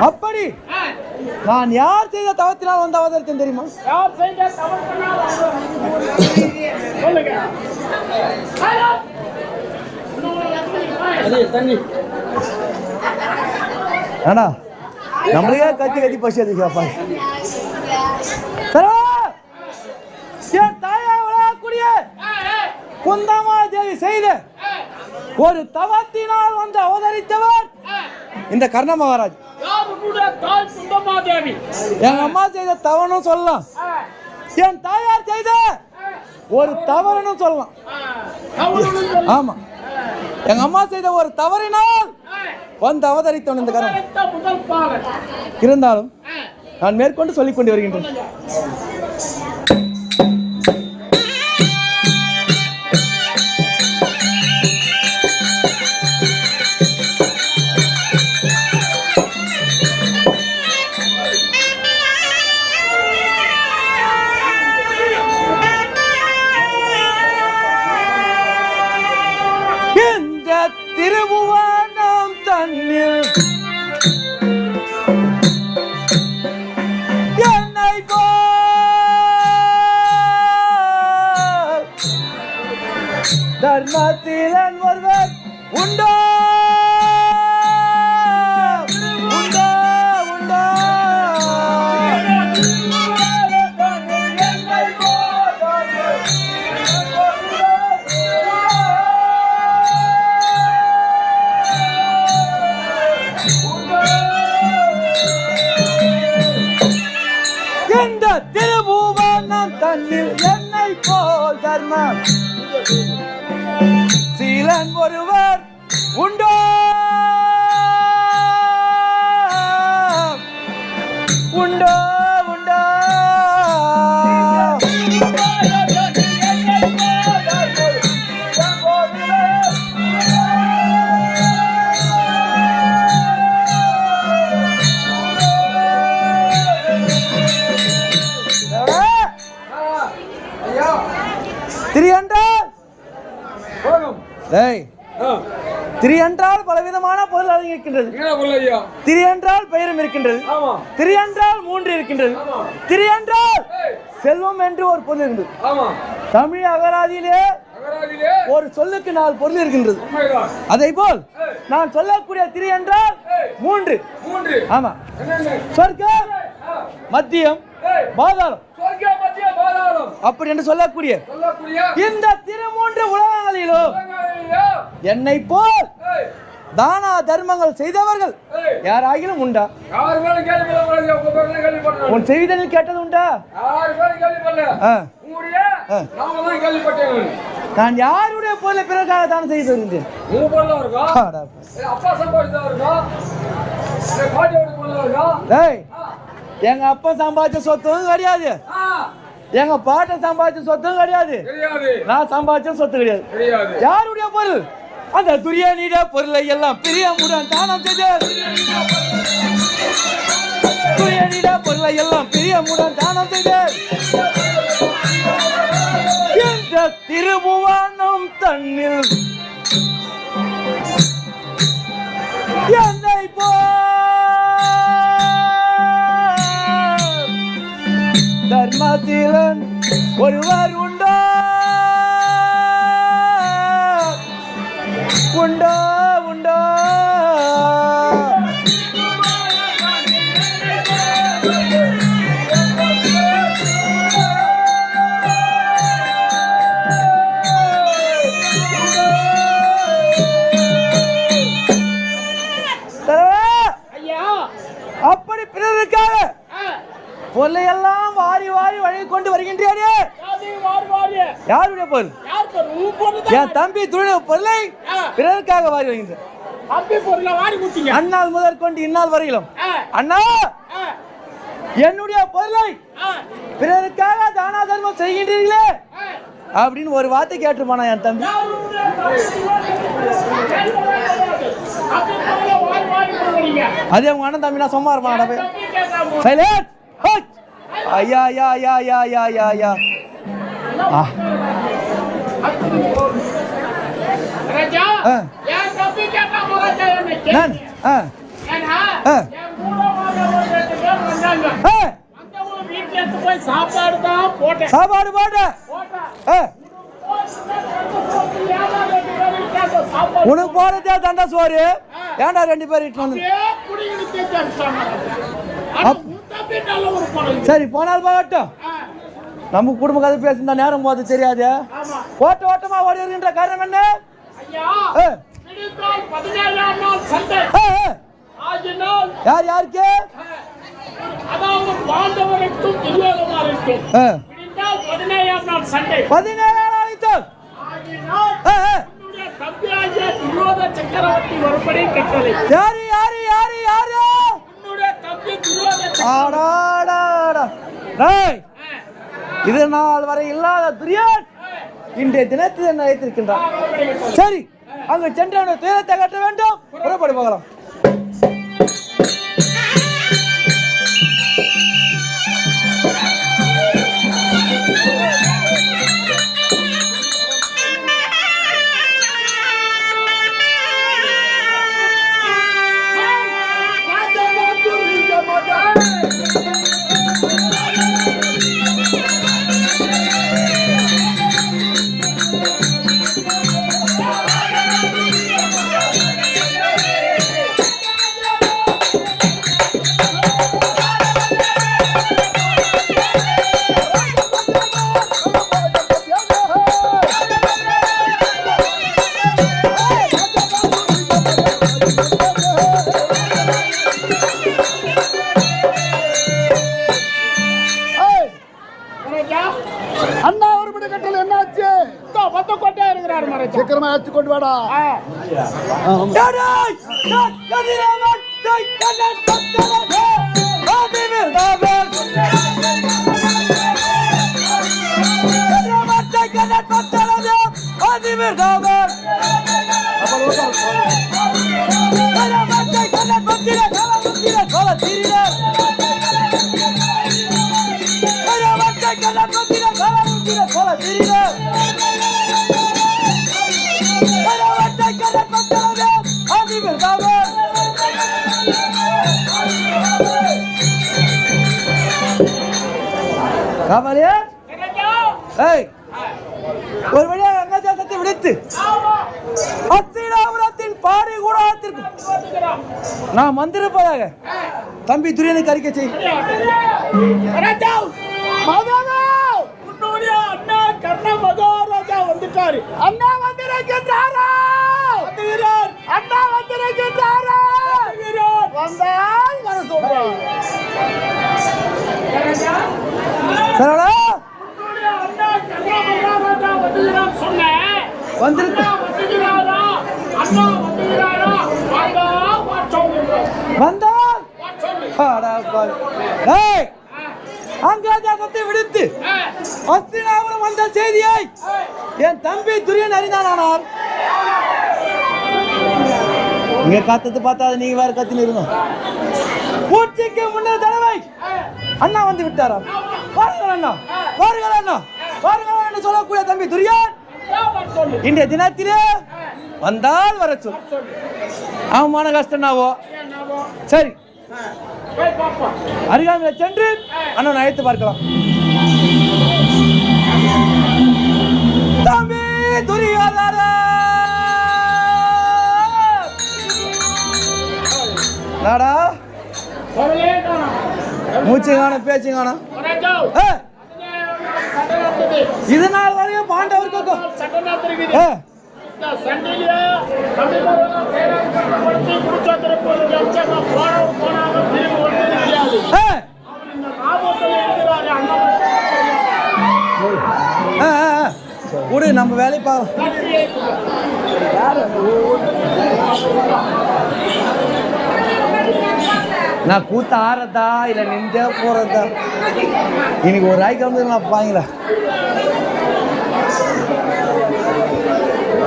அப்படி நான் யார் செய்த தவத்தினால் வந்து அவதரித்தேன் தெரியுமா? யார் செய்த தவத்தினால் சொல்லுங்க. அண்ணா நம்மளுக்கே கத்தி கத்தி பசி அதிகப்பா. என் தாயா விளையாடக்கூடிய குந்தமா தேவி செய்த ஒரு தவத்தினால் வந்து அவதரித்தவர் இந்த கர்ண மகாராஜ். எங்க அம்மா செய்த தவறும் சொல்லலாம், என் தாயார் செய்த ஒரு தவறுன்னு சொல்லலாம். ஆமா, எங்க அம்மா செய்த ஒரு தவறினால் வந்து அவதரித்தவன் இந்த கர்ணன். இருந்தாலும் நான் மேற்கொண்டு சொல்லிக் கொண்டு வருகின்றேன். திருபுவனம் தன்னில் என்னை தர்மத்திலன் ஒருவர் உண்டோ உண்டோ உண்டோ இந்த திருபுவனம் தன்னில் என்னை போல் தர்மம் சீலன் ஒருவர் உண்டோ உண்டோ உண்டோ திரி என்றால் பலவிதமான பொருள் அடங்கியிருக்கின்றது. திரி என்றால் பெயரும் இருக்கின்றது. திரி என்றால் மூன்று இருக்கின்றது. திரி என்றால் செல்வம் என்று ஒரு பொருள் இருக்கின்றது. தமிழ் அகராதியிலே ஒரு சொல்லுக்கு 4 பொருள் இருக்கின்றது. அதை போல் நான் சொல்லக்கூடிய திரி என்றால் மூன்று. ஆமா, சொர்க்கம், மத்தியம், பாதாளம் அப்படி என்று சொல்லக்கூடிய இந்த திருமூன்று உலகங்களிலும் என்னை போல் தான தர்மங்கள் செய்தவர்கள் யாராகிலும் உண்டா? உன் செய்தனில் கேட்டது உண்டா? நான் யாருடைய பொருளை பிறகாக தானம் செய்து வருகின்றேன்? எங்க அப்பா சம்பாதிச்ச சொத்தும் கிடையாது, எங்க பாட்ட சம்பாதிச்ச சொத்தும் கிடையாது, நான் சம்பாதிச்ச சொத்து கிடையாது. யாருடைய பொருள்? அந்த துரியனிட பொருளை எல்லாம் பிரியமுடன் தானம் செய்த துரியனிட பொருளை எல்லாம் பிரியமுடன் தானம் செய்த இந்த திருபுவனம் தன்னில் என்னை தர்மத்திலன் ஒருவர் உண்டோ உண்டோ உண்டோ அப்படி பிறருக்காக பொருளையெல்லாம் எல்லாம் வாரி வாரி வழங்கி கொண்டு வருகின்றானே, யாருடைய பொருள்? என் தம்பி துணிய பொருளை பிறருக்காக வாரி வருகின்ற அந்நாள் முதற் கொண்டு இந்நாள் வரையிலும் அண்ணா என்னுடைய பொருளை பிறருக்காக தானா தர்மம் செய்கின்றீர்களே அப்படின்னு ஒரு வார்த்தை கேட்டுருப்பானா என் தம்பி. அதே உங்க அண்ணன் தம்பி நான் சும்மா இருப்பான். ஐயா ஐயா ஐயா ஐயா ஐயா ஐயா ஐயா சாப்பாடு போட்ட உனக்கு போறதே தண்டா சோறு. ஏன்டா 2 பேர் இட்டு வந்து சரி போனால் போகட்டும். நம்ம குடும்ப கதை பேசுனா நேரம் போது தெரியாது. ஓட்ட ஓட்டமா ஓடி வருகின்ற காரணம் என்ன? யார் யாருக்கு? 17 இது நாள் வரை இல்லாத துரியன் இன்றைய தினத்தில் என்ன அழைத்திருக்கின்றான். சரி அங்கு சென்று துயரத்தை கட்ட வேண்டும். புறப்படி போகலாம். சீக்கிரமா அழைச்சு கொண்டு வாடா. ஒரு வழியாக அங்கதேசத்தை விடுத்து அஸ்தினாபுரத்தின் பாடி கூடாரத்திற்கு நான் வந்திருப்பதாக தம்பி துரியனுக்கு அறிக்கை செய். அண்ணா கர்ண மகாராஜா வந்துட்டாரு. அண்ணா வந்திருக்கின்றாரா? அண்ணா வந்திருக்கின்றாரா? வந்தால் வர சொல்றேன். சரளா அண்ணா கர்ண மகாராஜா வந்துகிறார் சொன்னேன். வந்திருக்கா? வந்துகிறாரா? அண்ணா வந்துகிறாரா? வந்தால் அங்கதேசத்தை விடுத்து அஸ்தினாபுரம் வந்த செய்தியை என் தம்பி துரியன் அறிந்தானார். இங்க கத்தத்து பார்த்தா நீங்க வேற கத்தின்னு இருந்தோம். பூச்சிக்கு முன்னர் தடவை அண்ணா வந்து விட்டாராம். வாருங்கள் அண்ணா, வாருங்கள் அண்ணா, வாருங்கள் என்று சொல்லக்கூடிய தம்பி துரியன் இன்றைய தினத்திலே வந்தால் வர சொல். அவமான கஷ்டம்னாவோ சரி அருகாமையில் சென்று அண்ணன் அழைத்து பார்க்கலாம். தம்பி துரியோதன நாடா மூச்சு காணும் பேச்சு காணும். இது நாள் வரையும் பாண்டவருக்கு விடு நம்ம வேலையை பார்க்கலாம். நான் கூத்த ஆறதா இல்லை நின்றே போறதா? இன்னைக்கு ஒரு ராய் கிளம்பி நான் பாங்களா